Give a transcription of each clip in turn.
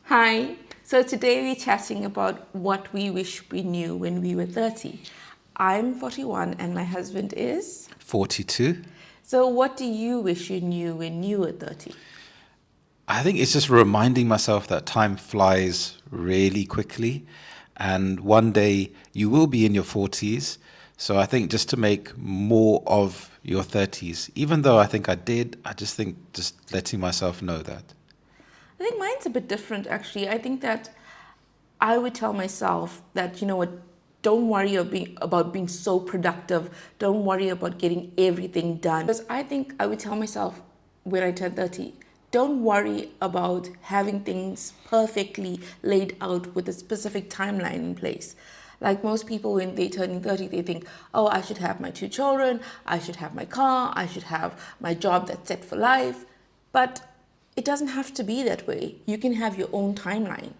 Hi. So today we're chatting about what we wish we knew when we were 30. I'm 41 and my husband is. 42. So what do you wish you knew when you were 30? I think it's just reminding myself that time flies really quickly. And one day you will be in your 40s. So I think just to make more of your 30s, even though I think I did, I just think just letting myself know that. I think mine's a bit different actually. I think that I would tell myself that, you know what, don't worry about being so productive. Don't worry about getting everything done. Because I think I would tell myself when I turn 30, don't worry about having things perfectly laid out with a specific timeline in place. Like most people, when they turn 30, they think, oh, I should have my two children, I should have my car, I should have my job that's set for life. But it doesn't have to be that way. You can have your own timeline.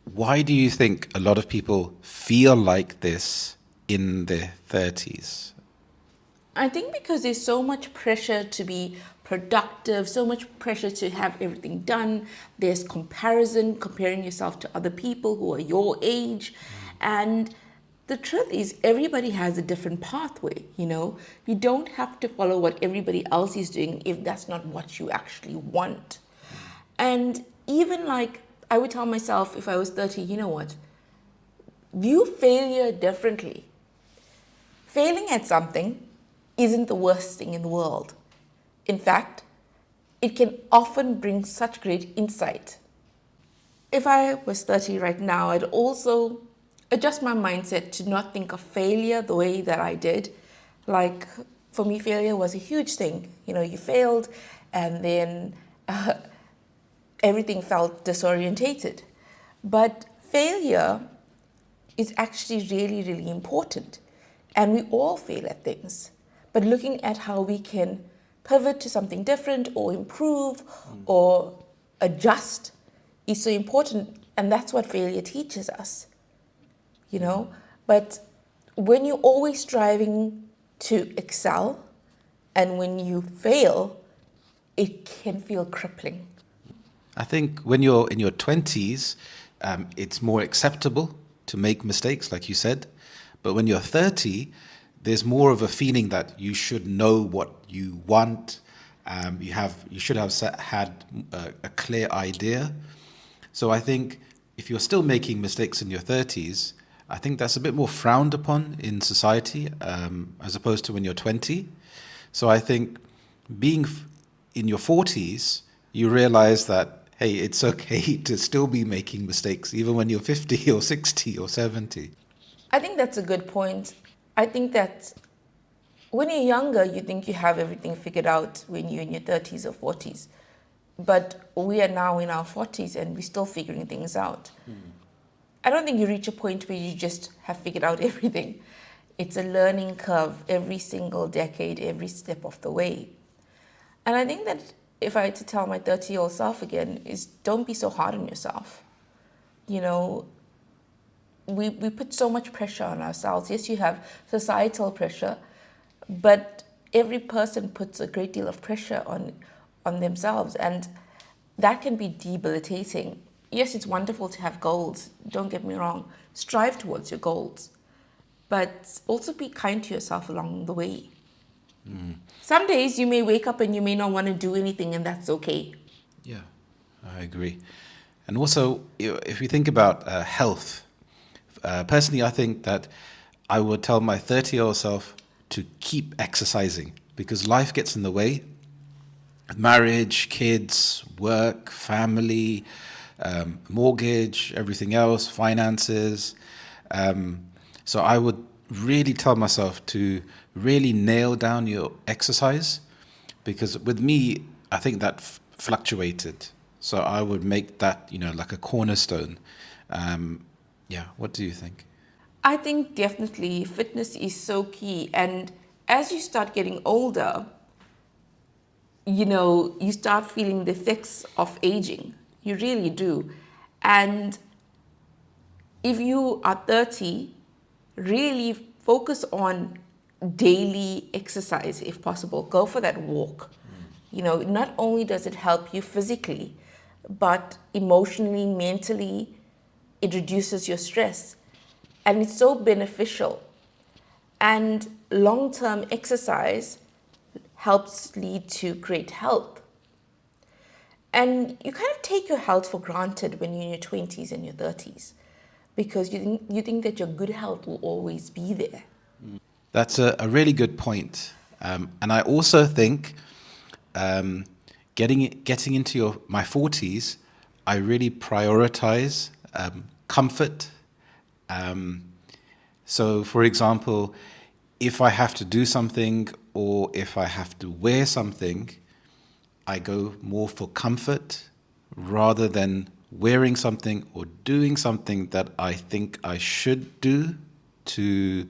Why do you think a lot of people feel like this in their 30s? I think because there's so much pressure to be productive, so much pressure to have everything done. There's comparison, comparing yourself to other people who are your age. And the truth is, everybody has a different pathway, you know? You don't have to follow what everybody else is doing if that's not what you actually want. And even like, I would tell myself if I was 30, you know what? View failure differently. Failing at something isn't the worst thing in the world. In fact, it can often bring such great insight. If I was 30 right now, I'd also adjust my mindset to not think of failure the way that I did. Like, for me, failure was a huge thing. You know, you failed and then everything felt disorientated. But failure is actually really, really important. And we all fail at things. But looking at how we can pivot to something different or improve or adjust is so important. And that's what failure teaches us, you know? But when you're always striving to excel and when you fail, it can feel crippling. I think when you're in your 20s, it's more acceptable to make mistakes, like you said. But when you're 30, there's more of a feeling that you should know what you want. You should have had a clear idea. So I think if you're still making mistakes in your 30s, I think that's a bit more frowned upon in society as opposed to when you're 20. So I think being in your 40s, you realize that, hey, it's okay to still be making mistakes, even when you're 50 or 60 or 70. I think that's a good point. I think that when you're younger, you think you have everything figured out when you're in your 30s or 40s. But we are now in our 40s and we're still figuring things out. I don't think you reach a point where you just have figured out everything. It's a learning curve every single decade, every step of the way. And I think that if I had to tell my 30-year-old self again, is don't be so hard on yourself. You know, we put so much pressure on ourselves. Yes, you have societal pressure, but every person puts a great deal of pressure on themselves, and that can be debilitating. Yes, it's wonderful to have goals, don't get me wrong. Strive towards your goals, but also be kind to yourself along the way. Some days you may wake up and you may not want to do anything, and that's okay. Yeah, I agree. And also, if we think about health, personally, I think that I would tell my 30-year-old self to keep exercising because life gets in the way. Marriage, kids, work, family, mortgage, everything else, finances. So I would really tell myself to really nail down your exercise because with me, I think that fluctuated. So I would make that, like a cornerstone. Yeah, what do you think? I think definitely fitness is so key. And as you start getting older, you know, you start feeling the effects of aging. You really do. And if you are 30, really focus on daily exercise if possible. Go for that walk. You know, not only does it help you physically, but emotionally, mentally, it reduces your stress. And it's so beneficial. And long-term exercise helps lead to great health. And you kind of take your health for granted when you're in your 20s and your 30s because you think that your good health will always be there. That's a really good point. And I also think getting into my 40s, I really prioritize comfort. So, for example, if I have to do something or if I have to wear something, I go more for comfort rather than wearing something or doing something that I think I should do to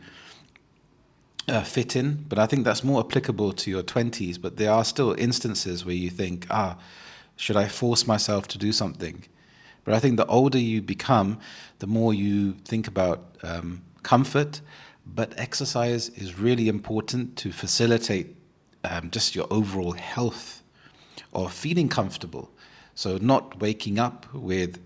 fit in. But I think that's more applicable to your 20s. But there are still instances where you think, should I force myself to do something? But I think the older you become, the more you think about comfort. But exercise is really important to facilitate just your overall health or feeling comfortable. So not waking up with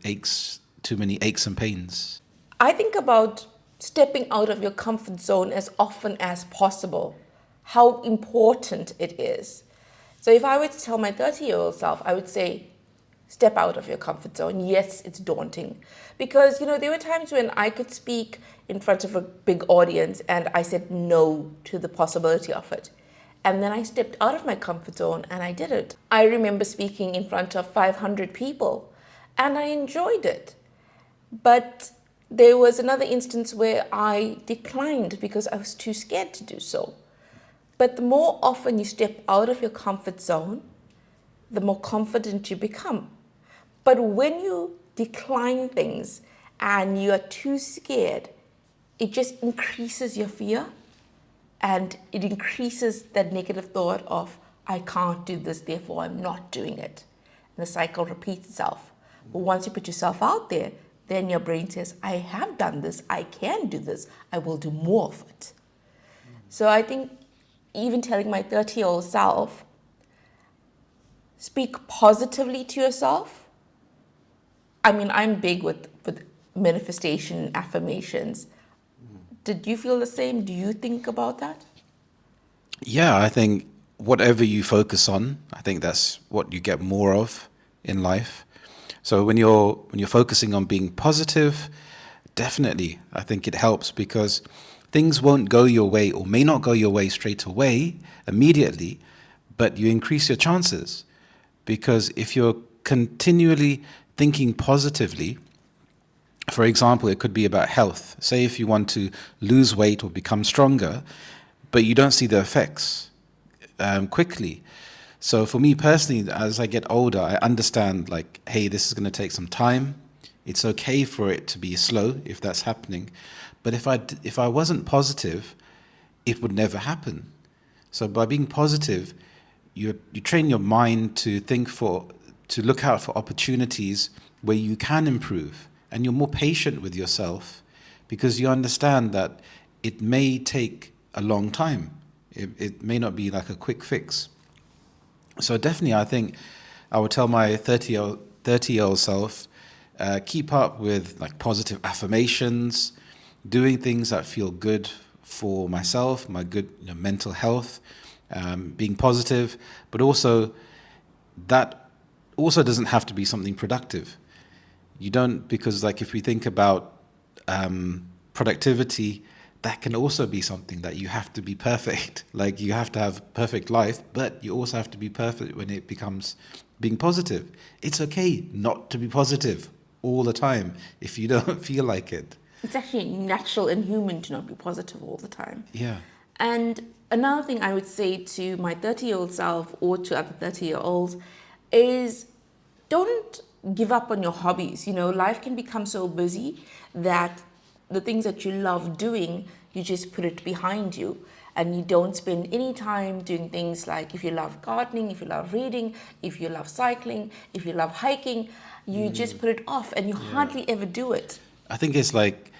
too many aches and pains. I think about stepping out of your comfort zone as often as possible, how important it is. So if I were to tell my 30-year-old self, I would say, step out of your comfort zone. Yes, it's daunting. Because, there were times when I could speak in front of a big audience and I said no to the possibility of it. And then I stepped out of my comfort zone and I did it. I remember speaking in front of 500 people and I enjoyed it. But there was another instance where I declined because I was too scared to do so. But the more often you step out of your comfort zone, the more confident you become. But when you decline things and you are too scared, it just increases your fear and it increases that negative thought of, I can't do this, therefore I'm not doing it. And the cycle repeats itself. But once you put yourself out there, then your brain says, I have done this, I can do this, I will do more of it. So I think even telling my 30-year-old self, speak positively to yourself. I mean, I'm big with manifestation and affirmations. Did you feel the same? Do you think about that? Yeah, I think whatever you focus on, I think that's what you get more of in life. So when you're focusing on being positive, definitely, I think it helps because things won't go your way or may not go your way straight away, immediately, but you increase your chances. Because if you're continually thinking positively, for example, it could be about health. Say if you want to lose weight or become stronger, but you don't see the effects quickly. So for me personally, as I get older, I understand like, hey, this is going to take some time. It's okay for it to be slow if that's happening. But if I wasn't positive, it would never happen. So by being positive, you train your mind to look out for opportunities where you can improve, and you're more patient with yourself because you understand that it may take a long time. It may not be like a quick fix. So definitely, I think I would tell my 30-year-old self, keep up with like positive affirmations, doing things that feel good for myself, my good mental health, being positive, but also that also doesn't have to be something productive. You don't, because like if we think about productivity, that can also be something that you have to be perfect. Like you have to have a perfect life, but you also have to be perfect when it becomes being positive. It's okay not to be positive all the time if you don't feel like it. It's actually natural and human to not be positive all the time. Yeah. And another thing I would say to my 30-year-old self or to other 30-year-olds is don't give up on your hobbies. Life can become so busy that the things that you love doing, you just put it behind you and you don't spend any time doing things like if you love gardening, if you love reading, if you love cycling, if you love hiking, you just put it off and you hardly ever do it. I think it's like,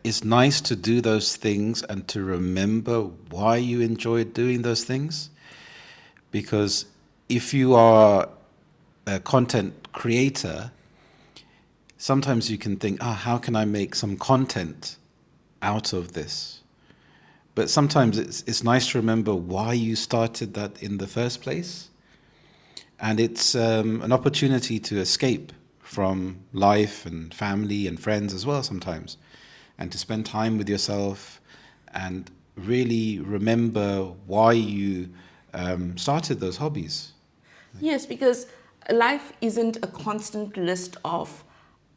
it's nice to do those things and to remember why you enjoy doing those things. Because if you are a content creator, sometimes you can think, how can I make some content out of this? But sometimes it's nice to remember why you started that in the first place. And it's an opportunity to escape from life and family and friends as well sometimes, and to spend time with yourself and really remember why you started those hobbies. Yes, because life isn't a constant list of,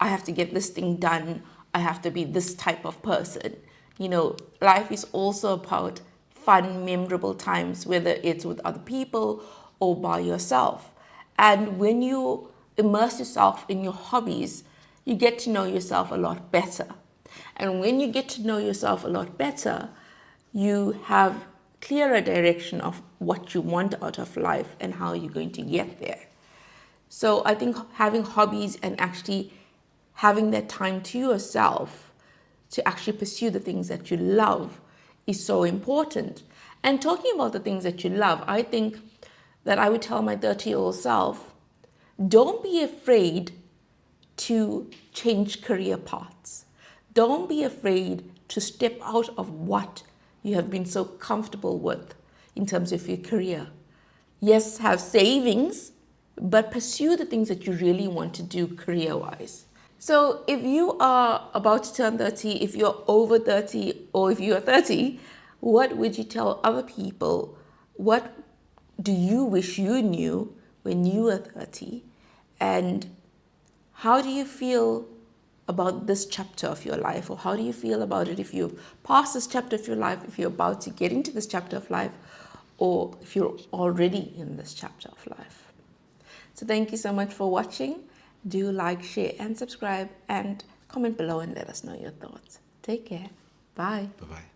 I have to get this thing done, I have to be this type of person. You know, life is also about fun, memorable times, whether it's with other people or by yourself. And when you immerse yourself in your hobbies, you get to know yourself a lot better. And when you get to know yourself a lot better, you have clearer direction of what you want out of life and how you're going to get there. So I think having hobbies and actually having that time to yourself to actually pursue the things that you love is so important. And talking about the things that you love, I think that I would tell my 30-year-old self, don't be afraid to change career paths. Don't be afraid to step out of what you have been so comfortable with in terms of your career. Yes, have savings, but pursue the things that you really want to do career-wise. So if you are about to turn 30, if you're over 30, or if you're 30, what would you tell other people? What do you wish you knew when you were 30? And how do you feel about this chapter of your life? Or how do you feel about it if you've passed this chapter of your life, if you're about to get into this chapter of life, or if you're already in this chapter of life? So thank you so much for watching. Do like, share, and subscribe, and comment below and let us know your thoughts. Take care. Bye. Bye-bye.